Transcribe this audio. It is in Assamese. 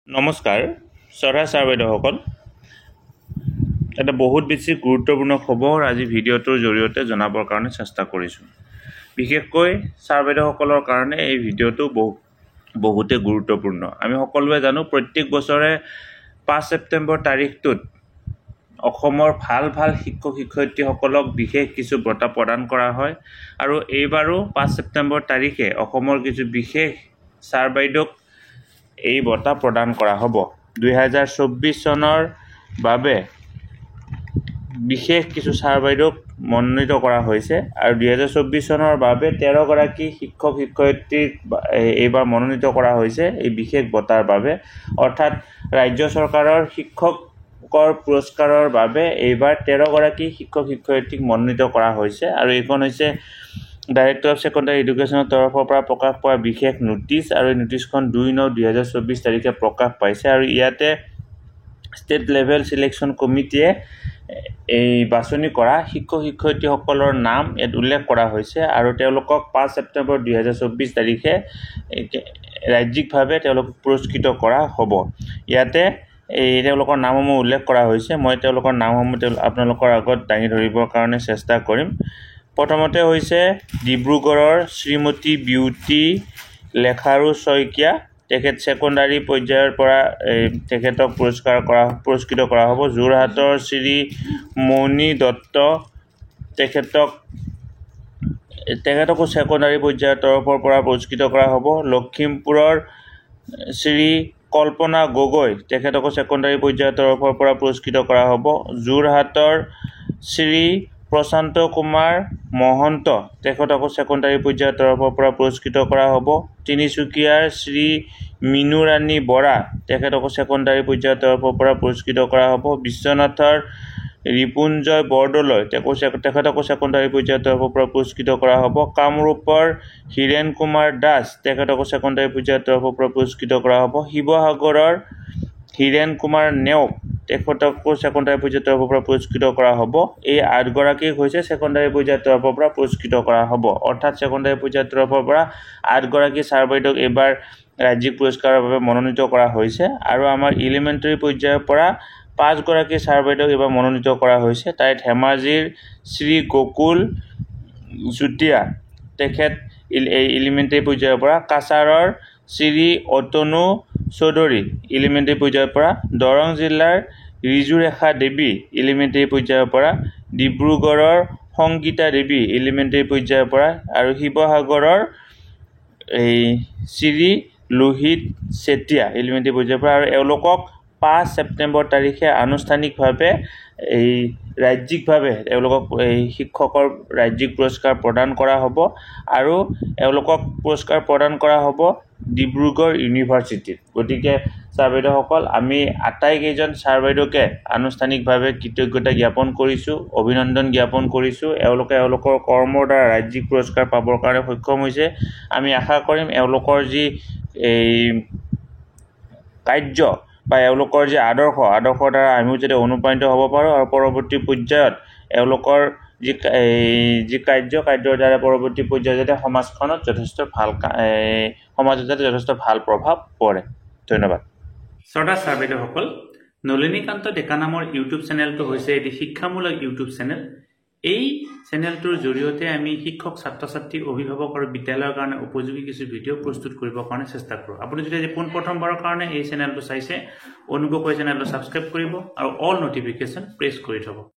নমস্কাৰ শ্ৰদ্ধা ছাৰ বাইদেউসকল এটা বহুত বেছি গুৰুত্বপূৰ্ণ খবৰ আজি ভিডিঅ'টোৰ জৰিয়তে জনাবৰ কাৰণে চেষ্টা কৰিছোঁ বিশেষকৈ ছাৰ বাইদেউসকলৰ কাৰণে এই ভিডিঅ'টো বহুতে গুৰুত্বপূৰ্ণ আমি সকলোৱে জানো প্ৰত্যেক বছৰে 5 ছেপ্টেম্বৰ তাৰিখটোত অসমৰ ভাল শিক্ষক শিক্ষয়িত্ৰীসকলক বিশেষ কিছু বঁটা প্ৰদান কৰা হয় আৰু এইবাৰো 5 ছেপ্টেম্বৰ তাৰিখে অসমৰ কিছু বিশেষ ছাৰ বাইদেউক এই বঁটা প্ৰদান কৰা হ'ব 2024 চনৰ বাবে বিশেষ কিছু ছাৰ বাইদেউক মনোনীত কৰা হৈছে আৰু 2024 চনৰ বাবে 13 গৰাকী শিক্ষক শিক্ষয়িত্ৰীক এইবাৰ মনোনীত কৰা হৈছে এই বিশেষ বঁটাৰ বাবে অৰ্থাৎ ৰাজ্য চৰকাৰৰ শিক্ষকৰ পুৰস্কাৰৰ বাবে এইবাৰ 13 গৰাকী শিক্ষক শিক্ষয়িত্ৰীক মনোনীত কৰা হৈছে আৰু এইখন হৈছে ডাইৰেক্টৰ অফ সেকেন্ডাৰী এডুকেশ্যনৰ তৰফৰ পৰা প্ৰকাশ পোৱা বিশেষ নোটিছ আৰু এই নোটিছখন 2/9/2024 তাৰিখে প্ৰকাশ পাইছে আৰু ইয়াতে ষ্টেট লেভেল সিলেকশ্যন কমিটিয়ে এই বাছনি কৰা শিক্ষক শিক্ষয়িত্ৰীসকলৰ নাম ইয়াত উল্লেখ কৰা হৈছে আৰু তেওঁলোকক 5 ছেপ্টেম্বৰ 2024 তাৰিখে ৰাজ্যিকভাৱে তেওঁলোকক পুৰস্কৃত কৰা হ'ব ইয়াতে এই তেওঁলোকৰ নামসমূহ উল্লেখ কৰা হৈছে মই তেওঁলোকৰ নামসমূহ আপোনালোকৰ আগত দাঙি ধৰিবৰ কাৰণে চেষ্টা কৰিম প্ৰথমতে হৈছে ডিব্ৰুগড়ৰ শ্ৰীমতী বিউটি লেখাৰু শইকীয়া তেখেত সেকেন্ডাৰী পৰ্যায়ৰ পৰা তেখেতক পুৰস্কৃত কৰা হ'ব যোৰহাটৰ শ্ৰী মৌনী দত্ত তেখেতকো সেকেন্ডাৰী পৰ্যায়ৰ তৰফৰ পৰা পুৰস্কৃত কৰা হ'ব লখিমপুৰৰ শ্ৰী কল্পনা গগৈ তেখেতকো সেকেন্ডাৰী পৰ্যায়ৰ তৰফৰ পৰা পুৰস্কৃত কৰা হ'ব যোৰহাটৰ শ্ৰী প্ৰশান্ত কুমাৰ মহন্ত তেখেতকো সেকেন্ডাৰী পৰ্যায়ৰ তৰফৰ পৰা পুৰস্কৃত কৰা হ'ব তিনিচুকীয়াৰ শ্ৰী মিনুৰাণী বৰা তেখেতকো সেকেন্ডাৰী পৰ্যায়ৰ তৰফৰ পৰা পুৰস্কৃত কৰা হ'ব বিশ্বনাথৰ ৰিপুঞ্জয় বৰদলৈ তেখেতকো সেকেন্ডাৰী পৰ্যায়ৰ তৰফৰ পৰা পুৰস্কৃত কৰা হ'ব কামৰূপৰ হীৰেন কুমাৰ দাস তেখেতকো সেকেন্ডাৰী পৰ্যায়ৰ তৰফৰ পৰা পুৰস্কৃত কৰা হ'ব শিৱসাগৰৰ হীৰেন কুমাৰ নেওগ তেখেতকো সেকেন্ডাৰী পৰ্যায়ৰ তৰফৰ পৰা পুৰস্কৃত কৰা হ'ব এই 8 গৰাকীক হৈছে সেকেন্ডাৰী পৰ্যায়ৰ তৰফৰ পৰা পুৰস্কৃত কৰা হ'ব অৰ্থাৎ সেকেন্ডাৰী পৰ্যায়ৰ তৰফৰ পৰা 8 গৰাকী ছাৰ বাইদেউক এবাৰ ৰাজ্যিক পুৰস্কাৰৰ বাবে মনোনীত কৰা হৈছে আৰু আমাৰ এলিমেণ্টাৰী পৰ্যায়ৰ পৰা 5 গৰাকী ছাৰ বাইদেউক এবাৰ মনোনীত কৰা হৈছে তাই ধেমাজিৰ শ্ৰী গকুল জুতিয়া তেখেত এলিমেণ্টাৰী পৰ্যায়ৰ পৰা কাছাৰৰ শ্ৰী অতনু চৌধুৰী এলিমেণ্টাৰী পৰ্যায়ৰ পৰা দৰং জিলাৰ ৰিজুৰেখা দেৱী এলিমেণ্টাৰী পৰ্যায়ৰ পৰা ডিব্ৰুগড়ৰ সংগীতা দেৱী এলিমেণ্টাৰী পৰ্যায়ৰ পৰা আৰু শিৱসাগৰৰ এই শ্ৰী লোহিত চেতিয়া এলিমেণ্টাৰী পৰ্যায়ৰ পৰা আৰু এওঁলোকক 5 ছেপ্টেম্বৰ তাৰিখে আনুষ্ঠানিকভাৱে এই ৰাজ্যিকভাৱে এওঁলোকক এই শিক্ষকৰ ৰাজ্যিক পুৰস্কাৰ প্ৰদান কৰা হ'ব আৰু এওঁলোকক পুৰস্কাৰ প্ৰদান কৰা হ'ব ডিব্ৰুগড় ইউনিভাৰ্চিটিত গতিকে ছাৰ বাইদেউসকল আমি আটাইকেইজন ছাৰ বাইদেউকে আনুষ্ঠানিকভাৱে কৃতজ্ঞতা জ্ঞাপন কৰিছোঁ অভিনন্দন জ্ঞাপন কৰিছোঁ এওঁলোকে এওঁলোকৰ কৰ্মৰ দ্বাৰা ৰাজ্যিক পুৰস্কাৰ পাবৰ কাৰণে সক্ষম হৈছে আমি আশা কৰিম এওঁলোকৰ যি এই কাৰ্য বা এওঁলোকৰ যি আদৰ্শৰ দ্বাৰা আমিও যাতে অনুপ্ৰাণিত হ'ব পাৰোঁ আৰু পৰৱৰ্তী পৰ্যায়ত এওঁলোকৰ যি কাৰ্যৰ দ্বাৰা পৰৱৰ্তী পৰ্যায়ত যাতে সমাজত যাতে যথেষ্ট ভাল প্ৰভাৱ পৰে ধন্যবাদ শ্ৰদ্ধা ছাৰ বাইদেউসকল নলিনীকান্ত ডেকা নামৰ ইউটিউব চেনেলটো হৈছে এটি শিক্ষামূলক ইউটিউব চেনেল এই চেনেলটোৰ জৰিয়তে আমি শিক্ষক ছাত্ৰ ছাত্ৰী অভিভাৱক আৰু বিদ্যালয়ৰ কাৰণে উপযোগী কিছু ভিডিঅ' প্ৰস্তুত কৰিবৰ কাৰণে চেষ্টা কৰোঁ আপুনি যদি পোনপ্ৰথমবাৰৰ কাৰণে এই চেনেলটো চাইছে অনুগ্ৰহ কৰি চেনেলটো ছাবস্ক্ৰাইব কৰিব আৰু অল নটিফিকেশ্যন প্ৰেছ কৰি থ'ব